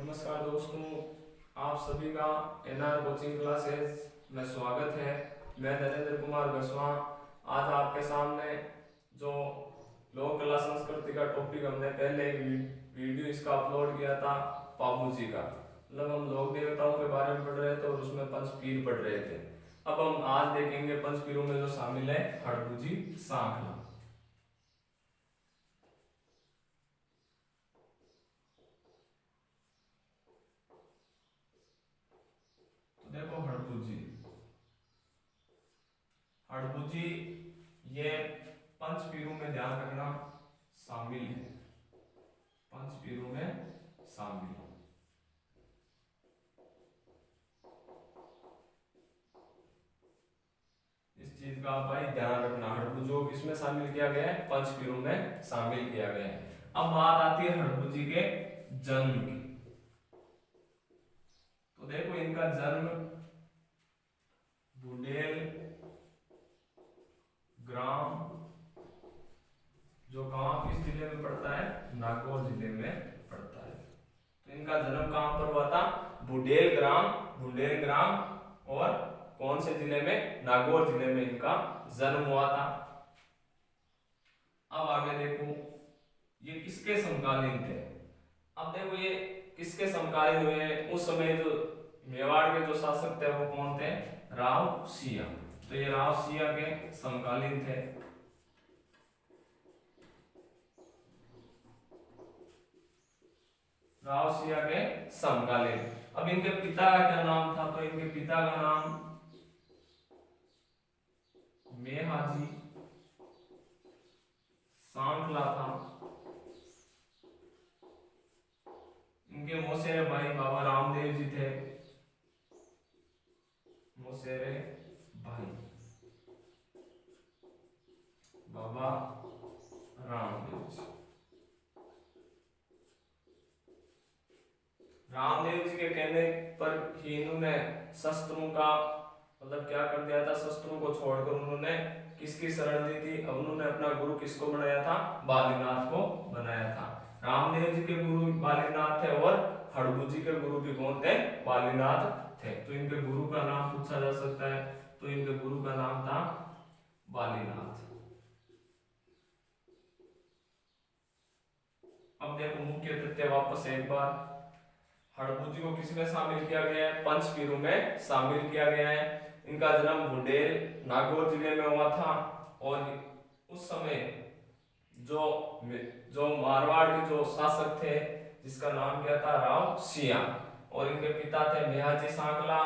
नमस्कार दोस्तों, आप सभी का एनआर कोचिंग क्लासेस में स्वागत है। मैं नरेंद्र कुमार गसवा आज आपके सामने जो लोक कला संस्कृति का टॉपिक हमने पहले एक वीडियो इसका अपलोड किया था बाबू जी का, मतलब हम लोक देवताओं के बारे में पढ़ रहे थे और उसमें पंचपीर पढ़ रहे थे। अब हम आज देखेंगे पंचपीरों में जो शामिल है हड़बूजी सांखला। तो देखो हड़बूजी ये पंचपीरों में ध्यान रखना शामिल है, पंचपीरों में शामिल। इस चीज का भाई ध्यान रखना, हड़बूजों को इसमें शामिल किया गया है, पंचपीरों में शामिल किया गया है। अब बात आती है हड़बूजी के जन्म की। तो देखो इनका जन्म बुंदेल ग्राम, जो गांव किस जिले में पड़ता है, नागौर जिले में पड़ता है। तो इनका जन्म कहां पर हुआ था, बुंदेल ग्राम और कौन से जिले में, नागौर जिले में इनका जन्म हुआ था। अब आगे देखो ये किसके समकालीन थे। अब देखो ये किसके समकालीन हुए, उस समय जो मेवाड़ के जो शासक थे वो कौन थे, राव सिया। तो ये राव सिया के समकालीन थे। राव सिया के समकालीन। अब इनके पिता का क्या नाम था, तो इनके पिता का नाम मेहाजी सांखला था। इनके मौसेरे भाई बाबा रामदेव जी थे, मौसेरे भाई बाबा रामदेव जी। रामदेव जी के कहने पर ही इन्होंने शस्त्रों का मतलब क्या कर दिया था, शस्त्रों को छोड़कर उन्होंने किसकी शरण ली थी। अब उन्होंने अपना गुरु किसको बनाया था, बालीनाथ को बनाया था। रामदेव जी के गुरु बालीनाथ थे और हड़बूजी के गुरु भी कौन थे, बालीनाथ थे। तो इनके गुरु का नाम पूछा जा सकता है, तो इनके गुरु का नाम था बालीनाथ। अब देखो मुख्य तथ्य वापस एक बार, हड़बूजी को किसमें शामिल किया गया है, पंचपीरों में शामिल किया गया है। इनका जन्म बुंदेल नागौर जिले में हुआ था और उस समय जो जो मारवाड़ के जो शासक थे जिसका नाम क्या था, राव सिया, और इनके पिता थे मेहाजी सांखला।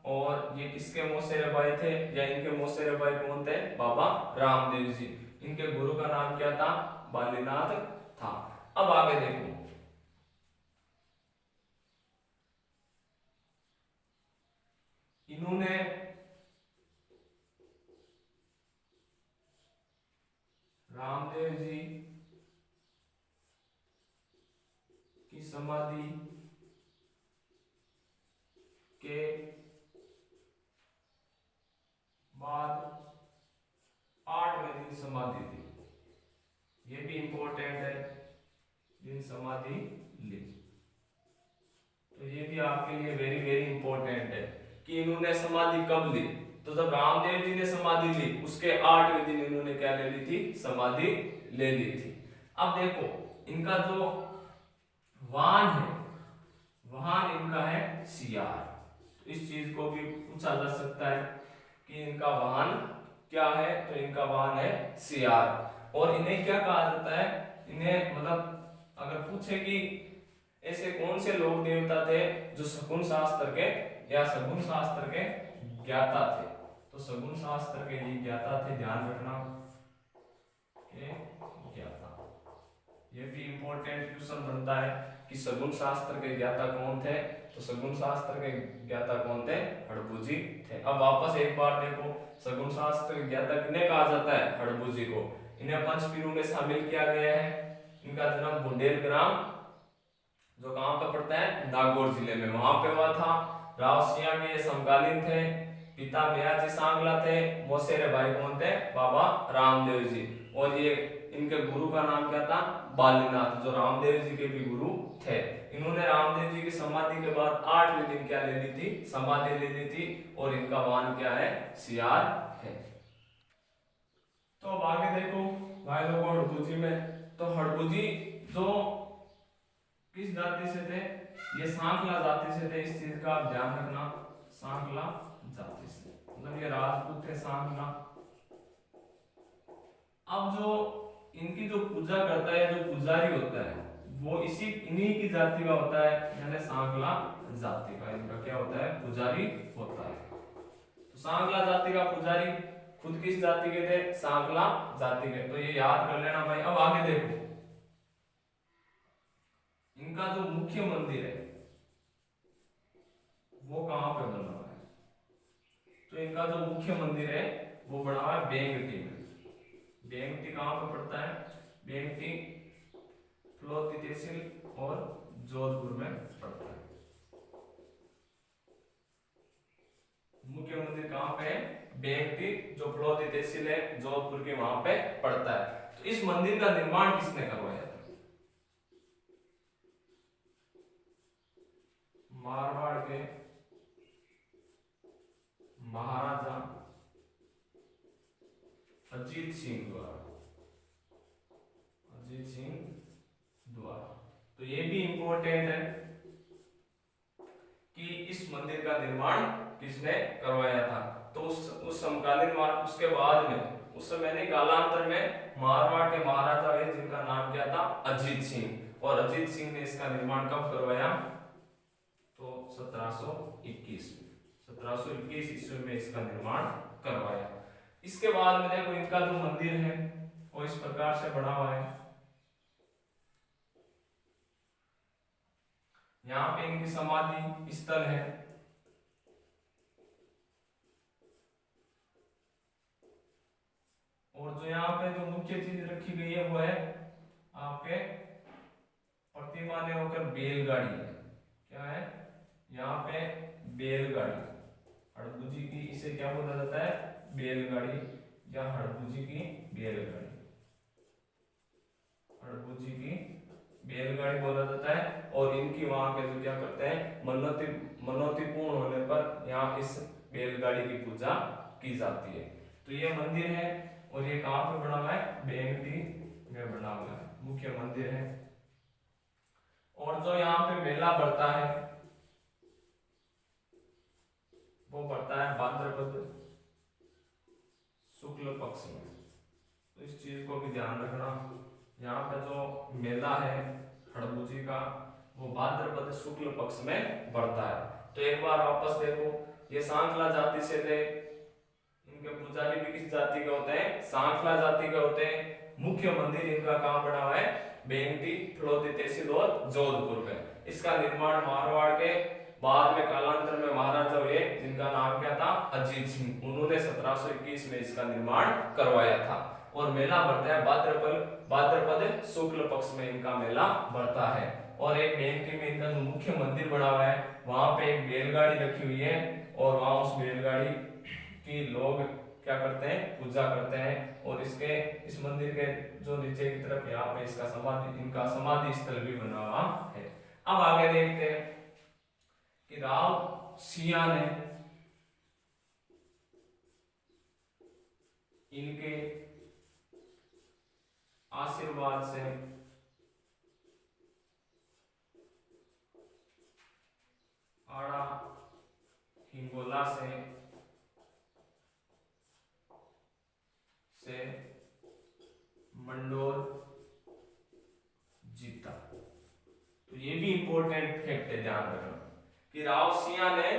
और ये किसके मौसेरे भाई थे, या इनके मौसेरे भाई कौन थे, बाबा रामदेव जी। इनके गुरु का नाम क्या था, बालीनाथ था। अब आगे देखो इन्होंने रामदेव जी की समाधि के बाद 8वें दिन समाधि ली। ये भी इंपॉर्टेंट है, दिन समाधि ली। तो ये भी आपके लिए वेरी वेरी इंपॉर्टेंट है कि इन्होंने समाधि कब ली। तो जब रामदेव जी ने समाधि ली उसके 8वें दिन इन्होंने क्या ले ली थी, समाधि ले ली थी। अब देखो इनका जो वाहन है, वाहन इनका है सियार। तो इस चीज को भी पूछा जा सकता है कि इनका वाहन क्या है, तो इनका वाहन है सियार। और इन्हें क्या कहा जाता है, इन्हें मतलब अगर पूछे कि ऐसे कौन से लोक देवता थे जो शकुन शास्त्र के या शगुन शास्त्र के ज्ञाता थे, तो शगुन शास्त्र के ये ज्ञाता थे, ध्यान रखना के ज्ञाता। ये भी इंपॉर्टेंट क्वेश्चन बनता है कि शगुन शास्त्र के ज्ञाता कौन थे, तो शगुन शास्त्र के ज्ञाता कौन थे, हड़बूजी थे। अब वापस एक बार देखो शगुन शास्त्र के ज्ञाता किन्हें कहा जाता है, हड़बूजी को। इन्हें पंचपीरों में शामिल किया गया है। इनका जन्म बुंदेल ग्राम जो कहां पे पड़ता है, नागौर जिले में, वहां पे हुआ था। राव सिया के समकालीन थे, पिता मेहाजी सांखला थे, मौसेरे भाई कौन थे, बाबा रामदेव जी। और ये इनके गुरु का नाम क्या था, बालीनाथ, जो रामदेव जी के भी गुरु थे। इन्होंने रामदेव जी की के बाद 8वें दिन क्या ले ली थी, समाधि ले ली थी, और इनका मान क्या है, सियार है। तो अब आगे देखो भाई लोगों हड़बुजी में, तो हड़बुजी जो किस जाति से थे, ये सांखला जाति से थे, इस चीज का आप ध्यान रखना, सांखला जाति से, मतलब ये राजपूत थे सांखला। अब जो इनकी जो पूजा करता है, जो पुजारी होता है, वो इन्हीं की जाति का होता है, यानी सांखला जाति का इनका क्या होता है, पुजारी होता है। तो सांखला जाति का पुजारी खुद किस जाति के थे, सांखला जाति के, तो ये याद कर लेना भाई। अब आगे देखो, इनका जो मुख्य मंदिर है वो कहां पे बना हुआ है, तो इनका जो मुख्य मंदिर है वो बना हुआ है बेंगटी में। बेंगटी कहां पे पड़ता है, बेंगटी फ्लोती तहसील और जोधपुर में पड़ता है। मुख्य मंदिर कहां पे है, बेंगटी, जो फ्लोती तहसील है जोधपुर के वहां पे पड़ता है। तो इस मंदिर का निर्माण किसने करवाया था, मारवाड़ के महाराजा अजीत सिंह द्वारा, अजीत सिंह द्वारा। तो ये भी इंपॉर्टेंट है कि इस मंदिर का निर्माण किसने करवाया था। तो उस समकालीन उसके बाद में, उस समय नहीं कालांतर में मारवाड़ के महाराजा हुए जिनका नाम क्या था, अजीत सिंह, और अजीत सिंह ने इसका निर्माण कब करवाया, तो 1721 में, 1721 ईस्वी में इसका निर्माण करवाया। इसके बाद में देखो इनका जो मंदिर है वो इस प्रकार से बना हुआ है, यहाँ पे इनकी समाधि स्थल है, और जो यहाँ पे जो मुख्य चीज रखी गई है वो है आपके प्रतिमा ने होकर बैलगाड़ी है, क्या है यहाँ पे बैलगाड़ी, हड़बुजी की इसे क्या बोला जाता है, बैलगाड़ी, या हड़बुजी की बैलगाड़ी, हड़बुजी की बैलगाड़ी बोला जाता है। और इनकी वहां के जो क्या करते हैं, मनोती पूर्ण होने पर यहाँ इस बैलगाड़ी की पूजा की जाती है। तो ये मंदिर है, और ये कहाँ पे बना हुआ है, बेंगटी में बना हुआ है, मुख्य मंदिर है। और जो यहाँ पे मेला बढ़ता है वो बढ़ता है भाद्रपद शुक्ल पक्ष में, तो इस चीज को भी ध्यान रखना। यहाँ पे जो मेला है हड़बुजी का वो भाद्रपद शुक्ल पक्ष में बढ़ता है। तो एक बार वापस देखो, ये सांखला जाति से थे, इनके पुजारी भी किस जाति के होते हैं, सांखला जाति के होते हैं। मुख्य मंदिर इनका कहाँ बना हुआ है, बेंगटी, फ्लोती तहसील और जोधपुर में। इसका निर्माण मारवाड़ के बाद में कालांतर में महाराजा हुए जिनका नाम क्या था, अजीत सिंह, उन्होंने 1721 में इसका निर्माण करवाया था। और मेला बढ़ता है भाद्रपद शुक्ल पक्ष में इनका मेला बढ़ता है। और एक बेंगटी में इनका जो मुख्य मंदिर बना हुआ है वहां पे एक बैलगाड़ी रखी हुई है, और वहां उस बैलगाड़ी की लोग क्या करते हैं, पूजा करते हैं। और इस मंदिर के जो नीचे की तरफ यहाँ पे इनका समाधि स्थल भी बना हुआ है। अब आगे देखते हैं कि राव सिया ने इनके आशीर्वाद से आड़ा हिंगोला से मंडोर जीता। तो ये भी इंपॉर्टेंट फैक्ट है, ध्यान रखना कि राव सिंह ने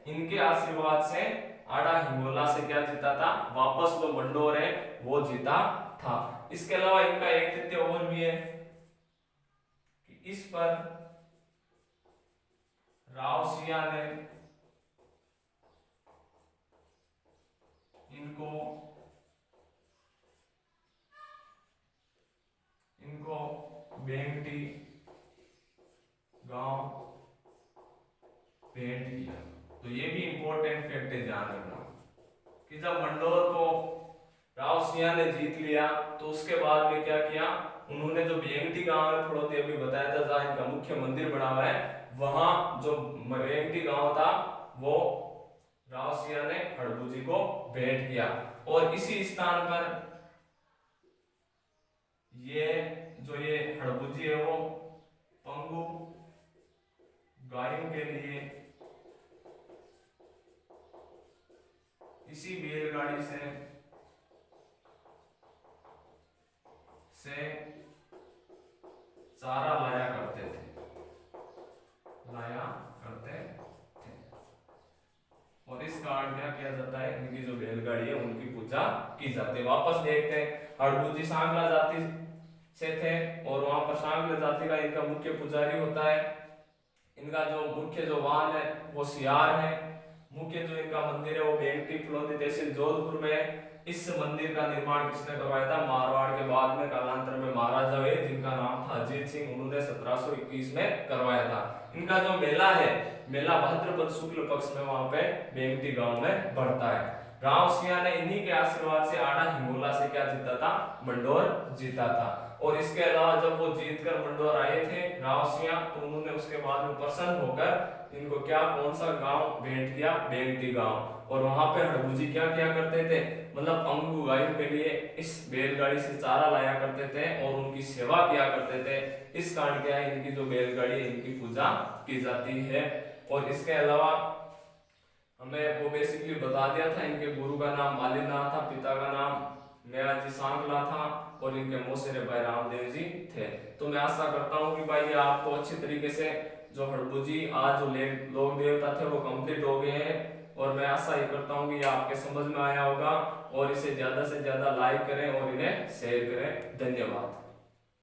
इनके आशीर्वाद से आड़ा हिंगोला से क्या जीता था, वापस जो मंडोर है वो जीता था। इसके अलावा इनका एक तथ्य और भी है कि इस पर राव सिंह ने इनको बेंगटी गांव भेंट किया। तो ये भी इंपॉर्टेंट फैक्ट है, ध्यान रखना कि जब मंडोर को राव सिंह ने जीत लिया तो उसके बाद में क्या किया, उन्होंने जो बेंगटी गांव है फड़ौती अभी बताया था जहाँ इनका मुख्य मंदिर बना हुआ है, वहां जो बेंगटी गांव था वो राव सिंह ने हड़बू को भेंट किया। और इसी स्थान पर ये हड़बू है वो पंगु गायों के लिए इसी बैलगाड़ी से चारा लाया करते थे। और इस कारण क्या किया जाता है, इनकी जो बैलगाड़ी है उनकी पूजा की जाती है। वापस देखते हैं, हड़बू जी सांगला जाति से थे और वहां पर सांगला जाति का इनका मुख्य पुजारी होता है। इनका जो मुख्य जो वाहन है वो सियार है। मुख्य जो इनका मंदिर है वो बेंगटी फड़ौती तहसील जोधपुर में है। इस मंदिर का निर्माण किसने करवाया था, मारवाड़ के बाद में कालांतर में महाराजा हुए जिनका नाम था अजीत सिंह, उन्होंने 1721 में करवाया था। इनका जो मेला है, मेला भाद्रपद शुक्ल पक्ष में वहां पे बेंगटी गांव में बढ़ता है। राव सिंह ने इन्हीं के आशीर्वाद से आड़ा हिंगोला से क्या जीता था, मंडोर जीता था। और इसके अलावा जब वो जीतकर मंडोर आए थे राव सिंह, तो उन्होंने उसके बाद में प्रसन्न होकर इनको क्या कौन सा गांव भेंट किया, बेंगटी गांव। और वहां पे हड़बू जी क्या किया करते थे, मतलब पंगु गायों के लिए इस बैलगाड़ी से चारा लाया करते थे और उनकी सेवा किया करते थे। इस कारण क्या है, इनकी जो बैलगाड़ी है इनकी पूजा की जाती है। और इसके अलावा हमें वो बेसिकली बता दिया था, इनके गुरु का नाम मालीनाथ था, पिता का नाम मेयाजी सांगला था और इनके मौसेरे भाई रामदेव जी थे। तो मैं आशा करता हूँ कि भाई ये आपको अच्छी तरीके से जो हड़बू जी आज जो लोक देवता थे वो कंप्लीट हो गए हैं। और मैं आशा ये करता हूँ कि ये आपके समझ में आया होगा और इसे ज्यादा से ज्यादा लाइक करें और इन्हें शेयर करें। धन्यवाद।